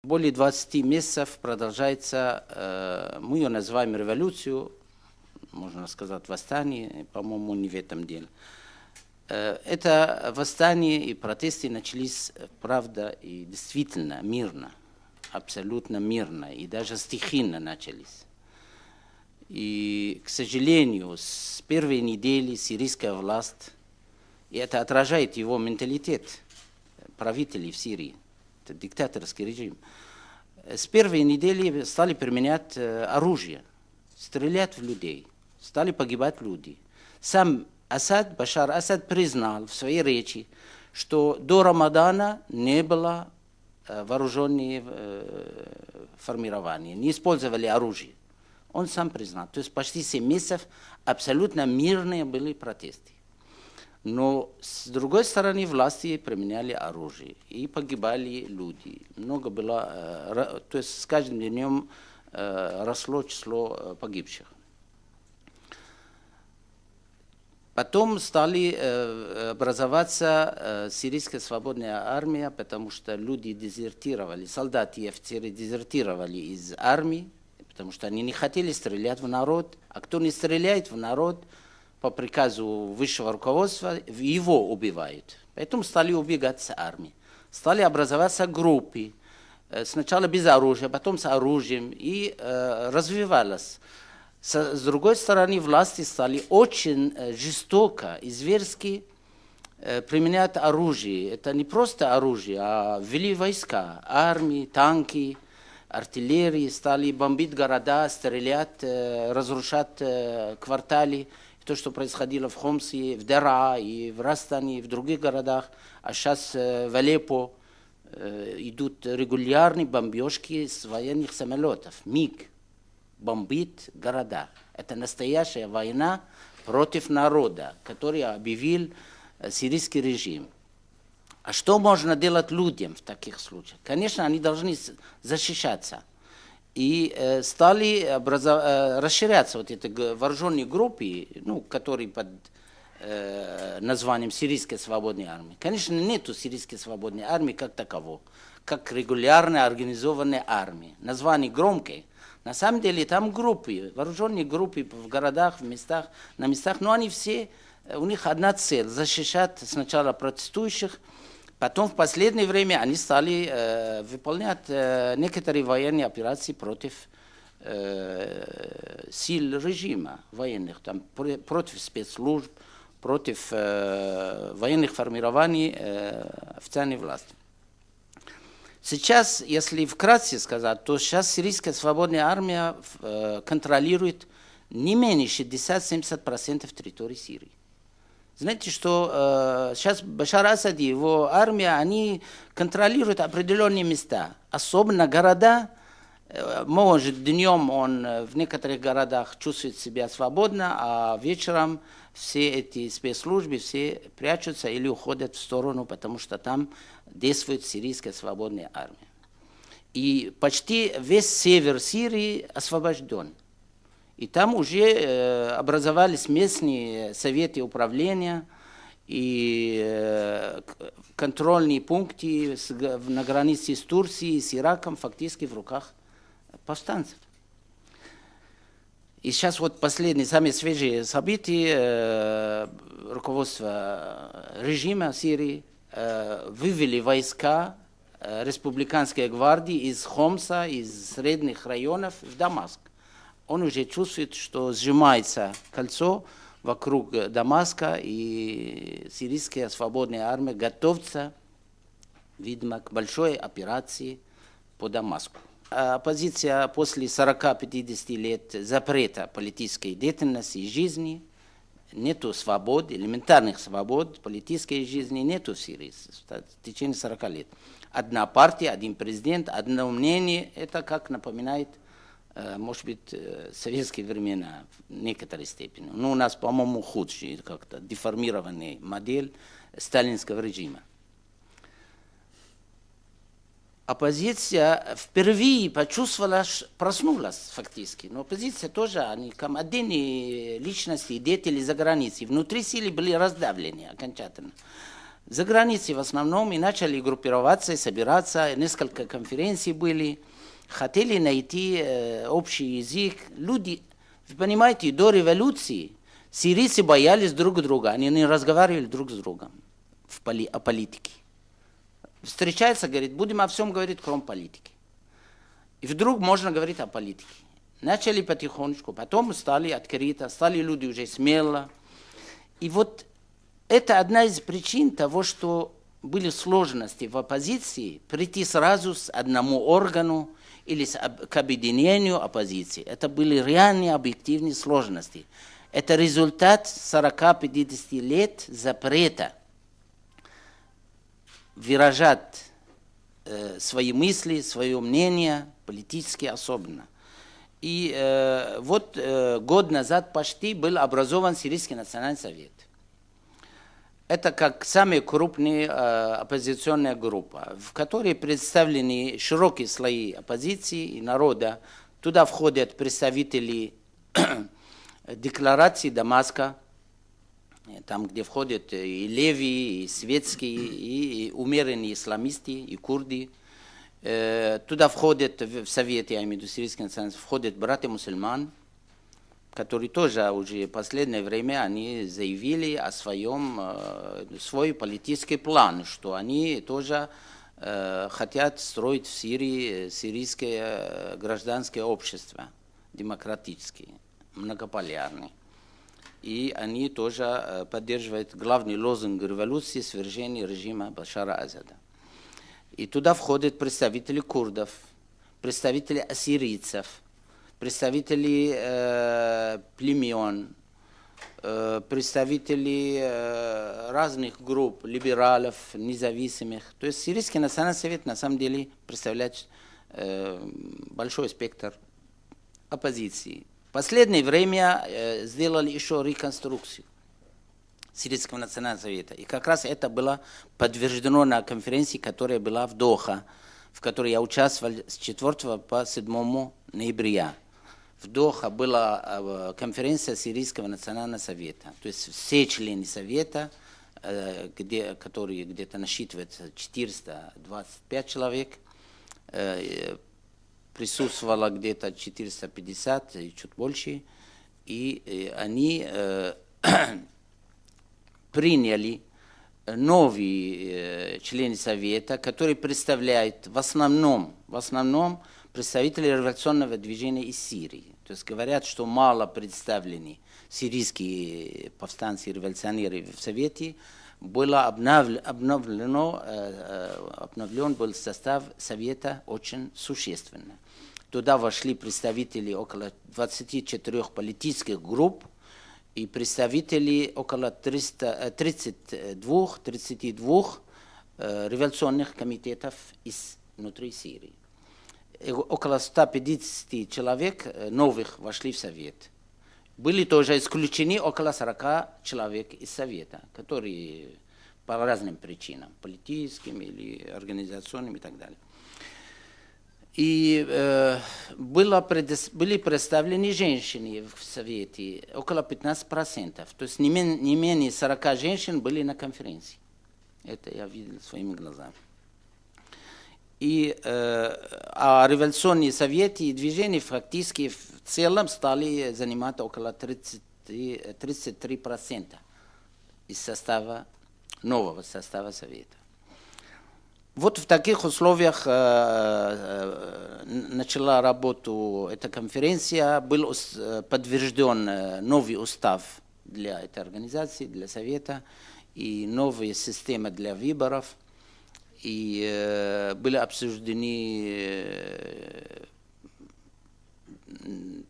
Более 20 месяцев продолжается, мы ее называем революцию, можно сказать, восстание, по-моему, не в этом деле. Это восстание и протесты начались, правда, и действительно мирно, абсолютно мирно, и даже стихийно начались. И, к сожалению, с первой недели сирийская власть, и это отражает его менталитет правителей в Сирии, это диктаторский режим, с первой недели стали применять оружие, стрелять в людей, стали погибать люди. Сам Асад, Башар Асад признал в своей речи, что до Рамадана не было вооруженных формирований, не использовали оружие. Он сам признал. То есть почти 7 месяцев абсолютно мирные были протесты. Но с другой стороны власти применяли оружие и погибали люди. Много было, то есть с каждым днем росло число погибших. Потом стали образоваться сирийская свободная армия, потому что люди дезертировали, солдаты и офицеры дезертировали из армии, потому что они не хотели стрелять в народ. А кто не стреляет в народ, по приказу высшего руководства, его убивают. Поэтому стали убегать с армии. Стали образоваться группы. Сначала без оружия, потом с оружием. И развивалось. С другой стороны, власти стали очень жестоко и зверски применять оружие. Это не просто оружие, а ввели войска, армии, танки, артиллерии, стали бомбить города, стрелять, разрушать кварталы. То, что происходило в Хомсе, в Дера, и в Растане, и в других городах, а сейчас в Алеппо идут регулярные бомбежки с военных самолетов. МиГ бомбит города. Это настоящая война против народа, который объявил сирийский режим. А что можно делать людям в таких случаях? Конечно, они должны защищаться. И стали расширяться вот эти вооруженные группы, которые под названием Сирийской свободной армии. Конечно, нету Сирийской свободной армии как таковой, как регулярная организованная армия. Название громкое. На самом деле там группы, вооруженные группы в городах, на местах, но они все, у них одна цель – защищать сначала протестующих. Потом в последнее время они стали выполнять некоторые военные операции против сил режима военных, там, против спецслужб, против военных формирований официальной власти. Сейчас, если вкратце сказать, то сейчас сирийская свободная армия контролирует не менее 60-70% территории Сирии. Знаете, что сейчас Башар Асад и его армия, они контролируют определенные места, особенно города. Может, днем он в некоторых городах чувствует себя свободно, а вечером все эти спецслужбы все прячутся или уходят в сторону, потому что там действует сирийская свободная армия. И почти весь север Сирии освобожден. И там уже образовались местные советы управления и контрольные пункты на границе с Турцией и с Ираком фактически в руках повстанцев. И сейчас вот последние, самые свежие события, руководство режима Сирии вывели войска республиканской гвардии из Хомса, из средних районов в Дамаск. Он уже чувствует, что сжимается кольцо вокруг Дамаска, и сирийская свободная армия готовится, видимо, к большой операции по Дамаску. Оппозиция после 40-50 лет запрета политической деятельности и жизни, нету свобод, элементарных свобод политической жизни нету в Сирии в течение 40 лет. Одна партия, один президент, одно мнение, это как напоминает, может быть, советские времена в некоторой степени. Но у нас, по-моему, худшая, как-то деформированная модель сталинского режима. Оппозиция впервые почувствовала, проснулась фактически. Но оппозиция тоже, они как отдельные личности, деятели за границей. Внутри силы были раздавлены окончательно. За границей в основном, и начали группироваться, и собираться, несколько конференций были, хотели найти общий язык. Люди, вы понимаете, до революции сирийцы боялись друг друга, они не разговаривали друг с другом о политике. Встречается, говорит, будем о всем говорить, кроме политики. И вдруг можно говорить о политике. Начали потихонечку, потом стали открыто, стали люди уже смело. И вот это одна из причин того, что были сложности в оппозиции, прийти сразу с одному органу или к объединению оппозиции. Это были реальные объективные сложности. Это результат 40-50 лет запрета выражать свои мысли, свое мнение, политически особенно. И вот год назад почти был образован Сирийский национальный совет. Это как самая крупная оппозиционная группа, в которой представлены широкие слои оппозиции и народа. Туда входят представители декларации Дамаска, там, где входят и леви, и светские, и умеренные исламисты, и курды. Туда входят, в Совет, я имею в виду, Сирийский национальный, входят братья-мусульман, которые тоже уже в последнее время они заявили о свой политический план, что они тоже хотят строить в Сирии сирийское гражданское общество, демократическое, многополярное. И они тоже поддерживают главный лозунг революции — свержение режима Башара Асада. И туда входят представители курдов, представители ассирийцев, представители племен, представители разных групп, либералов, независимых. То есть Сирийский национальный совет на самом деле представляет большой спектр оппозиции. В последнее время сделали еще реконструкцию Сирийского национального совета. И как раз это было подтверждено на конференции, которая была в Доха, в которой я участвовал с 4 по 7 ноября. В Доха была конференция Сирийского национального совета. То есть все члены совета, которые где-то насчитывается 425 человек, присутствовало где-то 450 и чуть больше, и они приняли новые члены совета, которые представляют в основном представители революционного движения из Сирии. То есть говорят, что мало представлены сирийские повстанцы и революционеры в Совете. Было обновлен был состав Совета очень существенно. Туда вошли представители около 24 политических групп и представители около 32 революционных комитетов внутри Сирии. Около 150 человек новых вошли в Совет. Были тоже исключены около 40 человек из Совета, которые по разным причинам, политическим или организационным и так далее. И были представлены женщины в Совете, около 15%. То есть не менее 40 женщин были на конференции. Это я видел своими глазами. И революционные советы и движения фактически в целом стали занимать около 33% из нового состава Совета. Вот в таких условиях начала работу эта конференция, был подтвержден новый устав для этой организации, для Совета, и новая система для выборов. И были обсуждены,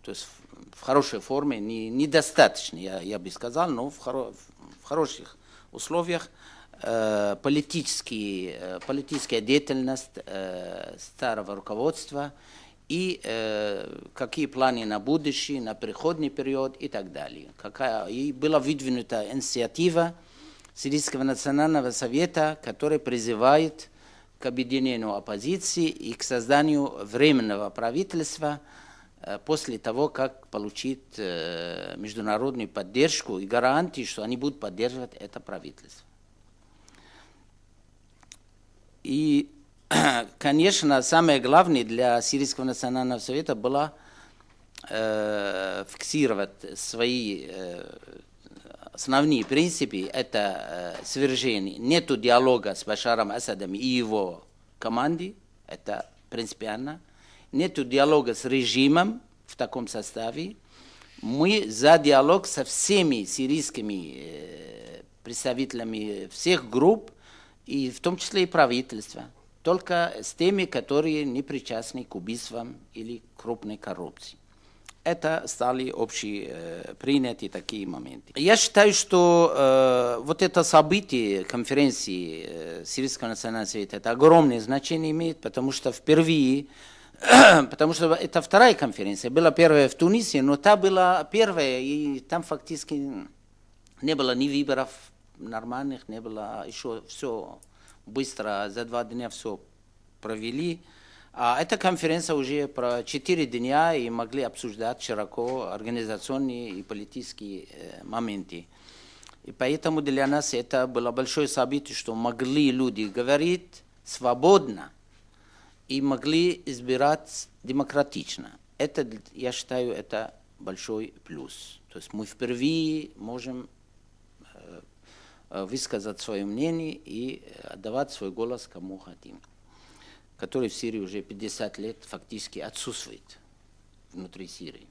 то есть в хорошей форме, недостаточно, я бы сказал, но в хороших условиях политическая деятельность старого руководства и какие планы на будущее, на переходный период и так далее. И была выдвинута инициатива Сирийского национального совета, который призывает к объединению оппозиции и к созданию временного правительства после того, как получит международную поддержку и гарантии, что они будут поддерживать это правительство. И, конечно, самое главное для Сирийского национального совета было фиксировать свои основные принципы. Это свержение. Нету диалога с Башаром Асадом и его командой. Это принципиально. Нету диалога с режимом в таком составе. Мы за диалог со всеми сирийскими представителями всех групп, и в том числе и правительства, только с теми, которые не причастны к убийствам или крупной коррупции. Это стали общепринятые такие моменты. Я считаю, что вот это событие конференции Сирийского национального совета, это огромное значение имеет, потому что впервые, потому что это вторая конференция, была первая в Тунисе, но та была первая, и там фактически не было ни выборов нормальных, не было еще все быстро, за 2 дня все провели. А эта конференция уже про 4 дня и могли обсуждать широко организационные и политические моменты. И поэтому для нас это было большое событие, что могли люди говорить свободно и могли избирать демократично. Это, я считаю, это большой плюс. То есть мы впервые можем высказать свое мнение и отдавать свой голос кому хотим, который в Сирии уже 50 лет фактически отсутствует внутри Сирии.